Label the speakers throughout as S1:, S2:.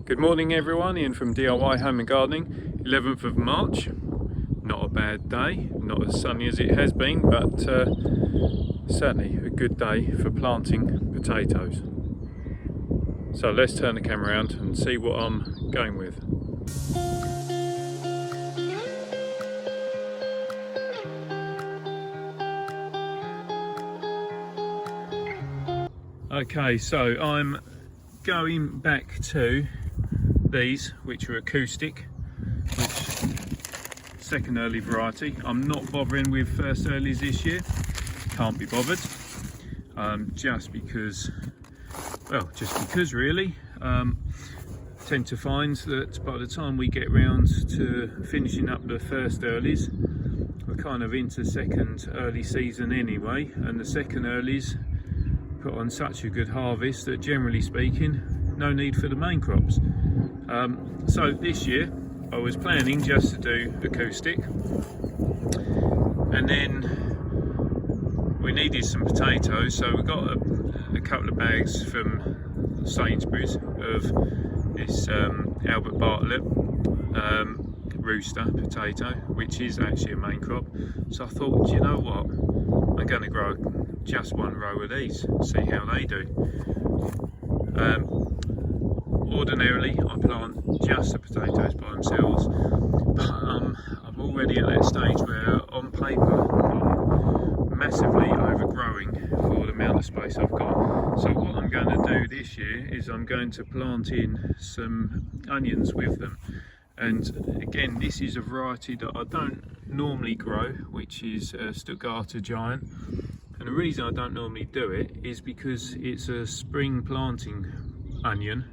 S1: Good morning everyone, Ian from DIY Home and Gardening, 11th of March. Not a bad day, not as sunny as it has been, but certainly a good day for planting potatoes. So let's turn the camera around and see what I'm going with. Okay, so I'm going back to these, which are Acoustic, which second early variety. I'm not bothering with first earlies this year, can't be bothered, just because really. Tend to find that by the time we get round to finishing up the first earlies, we're kind of into second early season anyway, and the second earlies put on such a good harvest that generally speaking no need for the main crops. So this year I was planning just to do Acoustic, and then we needed some potatoes, so we got a couple of bags from Sainsbury's of this Albert Bartlett rooster potato, which is actually a main crop. So I thought, you know what, I'm going to grow just one row of these, see how they do. Ordinarily I plant just the potatoes by themselves, but I'm already at that stage where on paper I'm massively overgrowing for the amount of space I've got. So what I'm going to do this year is I'm going to plant in some onions with them. And again, this is a variety that I don't normally grow, which is a Stuttgarter giant. And the reason I don't normally do it is because it's a spring planting onion,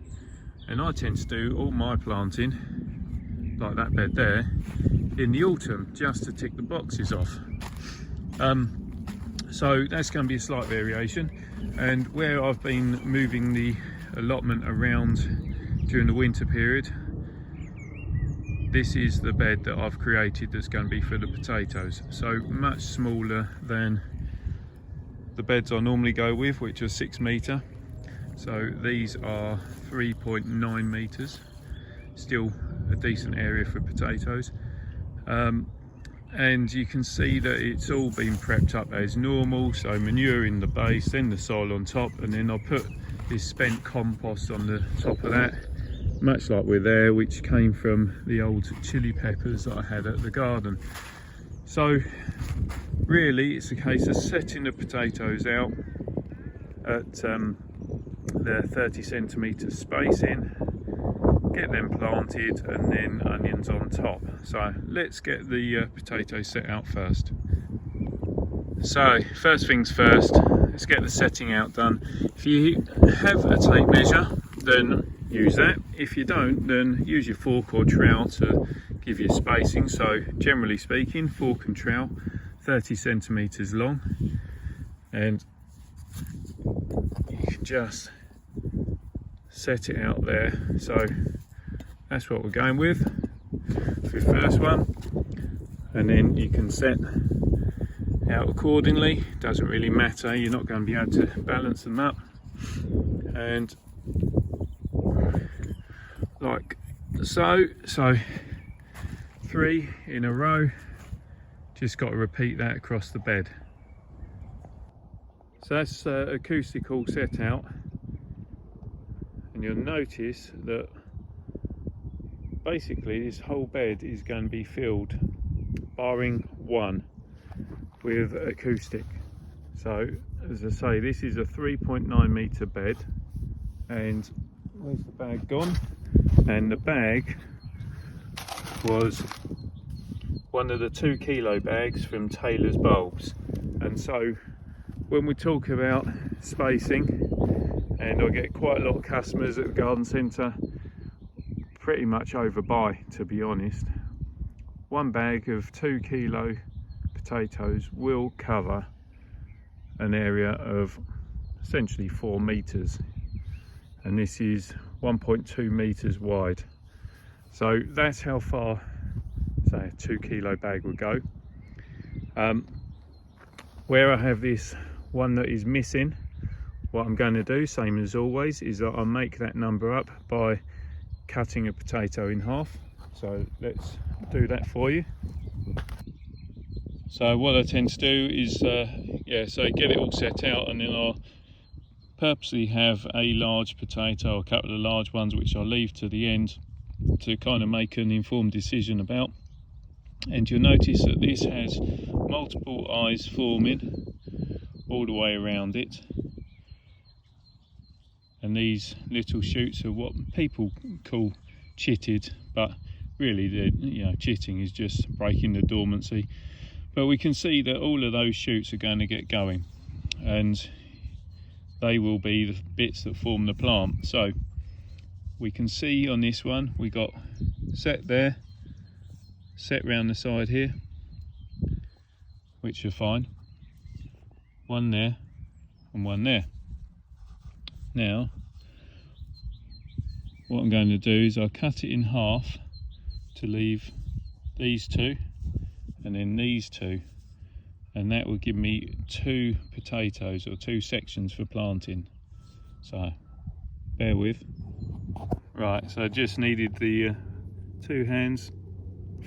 S1: and I tend to do all my planting, like that bed there, in the autumn, just to tick the boxes off. So that's going to be a slight variation. And where I've been moving the allotment around during the winter period, this is the bed that I've created that's going to be for the potatoes. So much smaller than the beds I normally go with, which are 6 metre. So these are 3.9 metres, still a decent area for potatoes. And you can see that it's all been prepped up as normal, so manure in the base, then the soil on top, and then I'll put this spent compost on the top of that, much like we're there, which came from the old chili peppers that I had at the garden. So really it's a case of setting the potatoes out at the 30 centimetre spacing, get them planted, and then onions on top. So let's get the potatoes set out first. So first things first, let's get the setting out done. If you have a tape measure, then use that. If you don't, then use your fork or trowel to give you spacing. So generally speaking, fork and trowel 30 centimetres long, and you can just set it out there. So that's what we're going with for the first one, and then you can set out accordingly. Doesn't really matter, you're not going to be able to balance them up, and like so 3 in a row. Just got to repeat that across the bed. So that's Acoustic all set out, and you'll notice that basically this whole bed is going to be filled, barring one, with Acoustic. So as I say, this is a 3.9 metre bed, and where's the bag gone? And the bag was one of the 2 kilo bags from Taylor's Bulbs. And so when we talk about spacing, and I get quite a lot of customers at the garden centre pretty much overbuy, to be honest, one bag of 2 kilo potatoes will cover an area of essentially 4 metres, and this is 1.2 metres wide. So that's how far, say, a 2 kilo bag would go. Where I have this one that is missing, what I'm going to do, same as always, is that I'll make that number up by cutting a potato in half. So let's do that for you. So what I tend to do is so get it all set out, and then I'll purposely have a large potato, a couple of large ones, which I'll leave to the end to kind of make an informed decision about. And you'll notice that this has multiple eyes forming all the way around it, and these little shoots are what people call chitted, but really chitting is just breaking the dormancy. But we can see that all of those shoots are going to get going, and they will be the bits that form the plant. So we can see on this one we got set there, set round the side here, which are fine. One there and one there. Now what I'm going to do is I'll cut it in half to leave these two and then these two, and that will give me 2 potatoes, or 2 sections for planting. So bear with. Right, so I just needed the 2 hands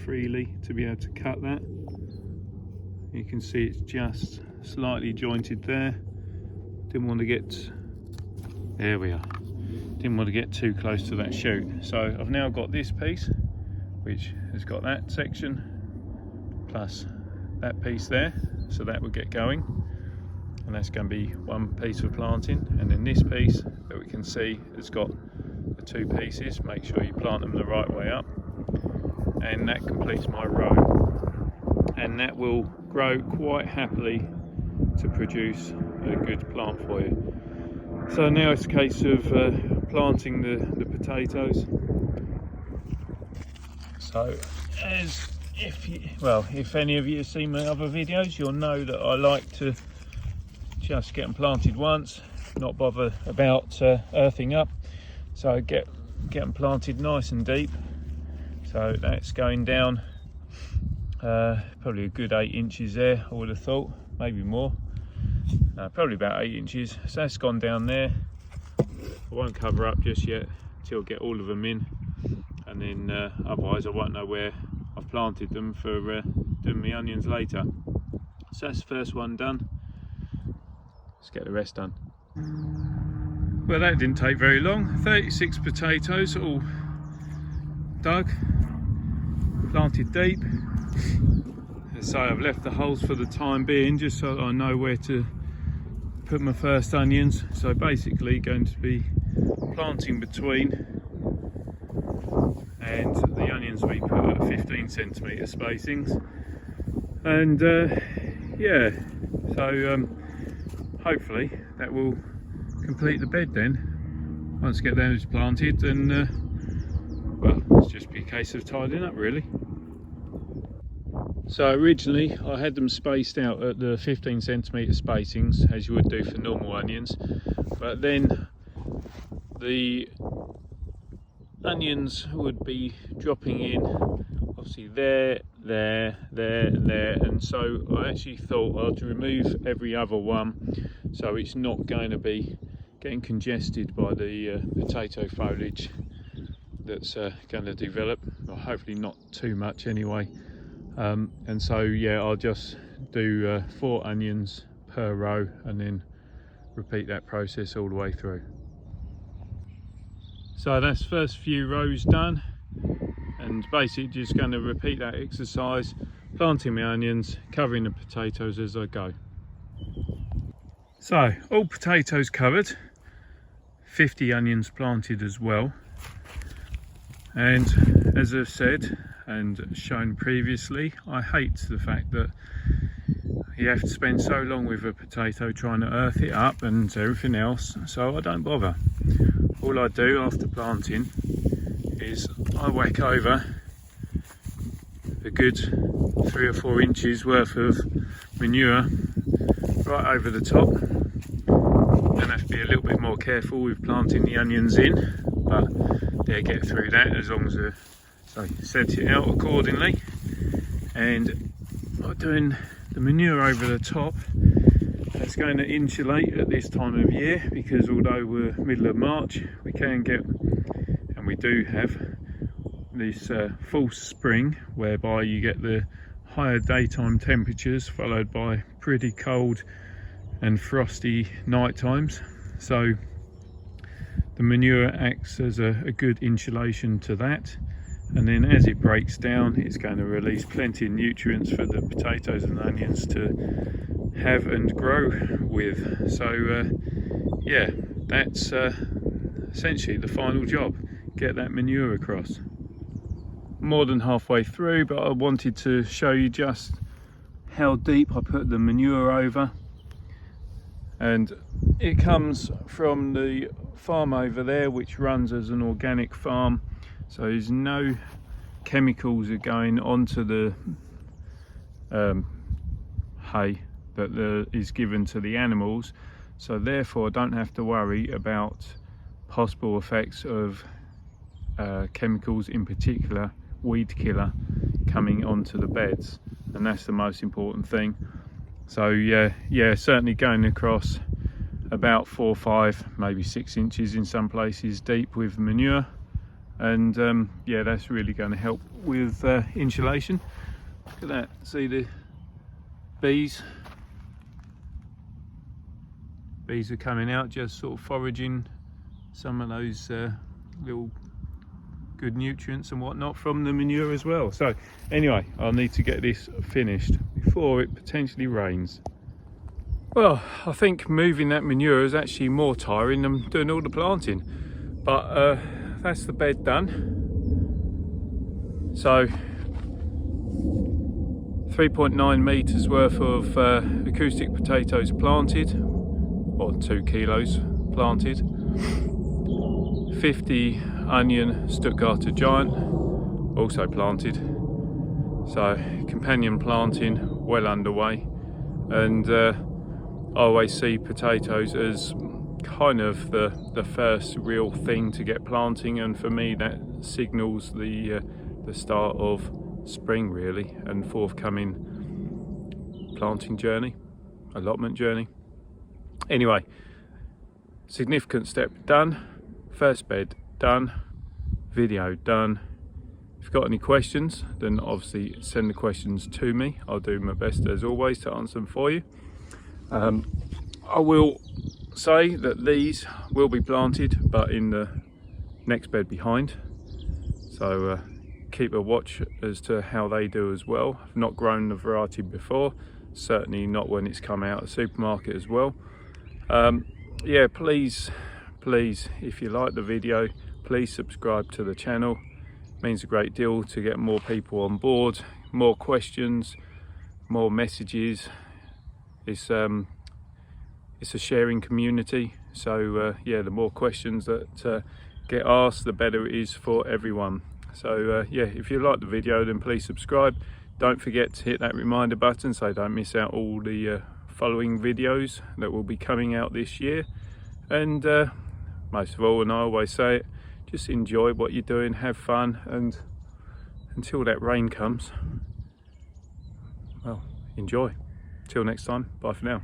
S1: freely to be able to cut that. You can see it's just slightly jointed there. Didn't want to get, there we are, didn't want to get too close to that shoot. So I've now got this piece which has got that section plus that piece there, so that will get going, and that's going to be 1 piece for planting. And then this piece that we can see has got the 2 pieces. Make sure you plant them the right way up, and that completes my row, and that will grow quite happily to produce a good plant for you. So now it's a case of planting the potatoes. So if any of you have seen my other videos, you'll know that I like to just get them planted once, not bother about earthing up. So get them planted nice and deep. So that's going down probably a good 8 inches there, I would have thought, maybe more. Probably about 8 inches. So that's gone down there. I won't cover up just yet until I get all of them in, and then otherwise I won't know where I've planted them for doing my onions later. So that's the first one done. Let's get the rest done. Well, that didn't take very long. 36 potatoes all dug, planted deep. So I've left the holes for the time being, just so that I know where to put my first onions. So basically going to be planting between, and the onions we put at 15cm spacings. And so hopefully that will complete the bed then. Once I get those planted, then well, it's just be a case of tidying up really. So originally I had them spaced out at the 15cm spacings, as you would do for normal onions, but then the onions would be dropping in obviously there, and so I actually thought I'd remove every other one so it's not going to be getting congested by the potato foliage that's going to develop, or hopefully not too much anyway. And so yeah, I'll just do 4 onions per row and then repeat that process all the way through. So that's first few rows done, and basically just going to repeat that exercise, planting my onions, covering the potatoes as I go. So all potatoes covered, 50 onions planted as well. And as I've said and shown previously, I hate the fact that you have to spend so long with a potato trying to earth it up and everything else, so I don't bother. All I do after planting is I whack over a good 3 or 4 inches worth of manure right over the top. Then have to be a little bit more careful with planting the onions in, but they'll get through that as long as I set it out accordingly. And by doing the manure over the top, that's going to insulate at this time of year, because although we're middle of March, we can get, and and we do have this false spring whereby you get the higher daytime temperatures followed by pretty cold and frosty night times. So the manure acts as a good insulation to that, and then as it breaks down it's going to release plenty of nutrients for the potatoes and onions to have and grow with. So yeah, that's essentially the final job, get that manure across. More than halfway through, but I wanted to show you just how deep I put the manure over, and it comes from the farm over there which runs as an organic farm, so there's no chemicals are going onto the hay that is given to the animals, so therefore I don't have to worry about possible effects of chemicals, in particular weed killer, coming onto the beds, and that's the most important thing. So yeah, certainly going across about 4, 5, maybe 6 inches in some places deep with manure, and yeah, that's really going to help with insulation. Look at that, see the bees are coming out, just sort of foraging some of those little good nutrients and whatnot from the manure as well. So anyway, I'll need to get this finished before it potentially rains. Well, I think moving that manure is actually more tiring than doing all the planting, but that's the bed done. So 3.9 meters worth of acoustic potatoes planted, or 2 kilos planted. 50 onion Stuttgarter giant also planted, so companion planting well underway. And I always see potatoes as kind of the first real thing to get planting, and for me that signals the start of spring really, and forthcoming planting journey, allotment journey. Anyway, significant step done, first bed done, video done. If you've got any questions, then obviously send the questions to me. I'll do my best as always to answer them for you. I will say that these will be planted, but in the next bed behind, so keep a watch as to how they do as well. I've not grown the variety before, certainly not when it's come out of the supermarket as well. Yeah, please, if you like the video, please subscribe to the channel. It means a great deal to get more people on board, more questions, more messages. It's a sharing community, so yeah, the more questions that get asked, the better it is for everyone. So yeah, if you like the video, then please subscribe. Don't forget to hit that reminder button so don't miss out all the following videos that will be coming out this year. And most of all, and I always say it, just enjoy what you're doing, have fun, and until that rain comes, well, enjoy. Till next time, bye for now.